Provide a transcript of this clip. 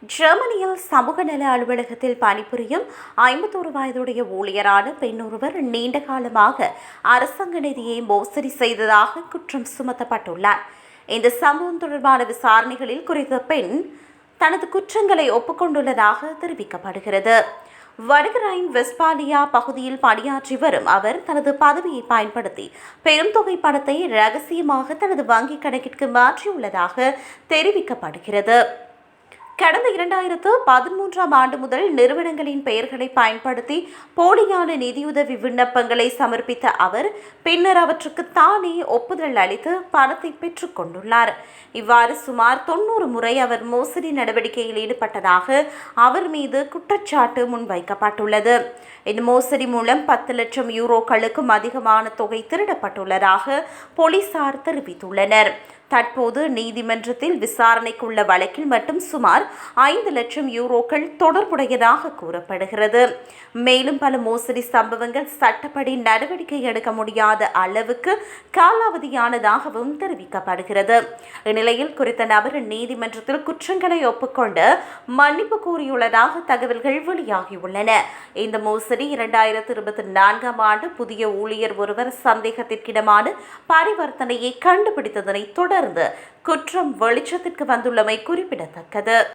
ஜெர்மனியில் சமூக நல அலுவலகத்தில் பணிபுரியும் 51 வயதுடைய ஊழியரான பெண் ஒருவர் நீண்ட காலமாக அரசாங்க நிதியை மோசடி செய்ததாக குற்றம் சுமத்தப்பட்டுள்ளார். இந்த சம்பவம் தொடர்பான விசாரணைகளில் குறித்த பெண் தனது குற்றங்களை ஒப்புக்கொண்டுள்ளதாக தெரிவிக்கப்படுகிறது. வடக்கு ரைன் வெஸ்ட்பாலியா பகுதியில் பணியாற்றி வரும் அவர் தனது பதவியை பயன்படுத்தி பெரும் தொகை பணத்தை ரகசியமாக தனது வங்கிக் கணக்கிற்கு மாற்றியுள்ளதாக தெரிவிக்கப்படுகிறது. கடந்த 2013ஆம் ஆண்டு முதல் நிறுவனங்களின் பெயர்களை பயன்படுத்தி போலியான நிதியுதவி விண்ணப்பங்களை சமர்ப்பித்த அவர் பின்னர் அவற்றுக்கு தானே ஒப்புதல் அளித்து பணத்தை பெற்றுக் கொண்டுள்ளார். இவ்வாறு சுமார் 90 முறை அவர் மோசடி நடவடிக்கையில் ஈடுபட்டதாக அவர் மீது குற்றச்சாட்டு முன்வைக்கப்பட்டுள்ளது. இந்த மோசடி மூலம் 10 லட்சம் யூரோக்களுக்கும் அதிகமான தொகை திருடப்பட்டுள்ளதாக போலீசார் தெரிவித்துள்ளனர். தற்போது நீதிமன்றத்தில் விசாரணைக்குள்ள வழக்கில் மட்டும் சுமார் 5 லட்சம் யூரோக்கள் தொடர்புடையதாக கூறப்படுகிறது. மேலும் பல மோசடி சம்பவங்கள் சட்டப்படி நடவடிக்கை எடுக்க முடியாத அளவுக்கு காலாவதியானதாகவும் தெரிவிக்கப்படுகிறது. இந்நிலையில் குறித்த நபர் நீதிமன்றத்தில் குற்றங்களை ஒப்புக்கொண்டு மன்னிப்பு கோரியுள்ளதாக தகவல்கள் வெளியாகியுள்ளன. இந்த மோசடி 2024ஆம் ஆண்டு புதிய ஊழியர் ஒருவர் சந்தேகத்திற்கிடமான பரிவர்த்தனையை கண்டுபிடித்ததனை தொடர்ந்து குற்றம் வெளிச்சத்திற்கு வந்துள்ளமை குறிப்பிடத்தக்கது.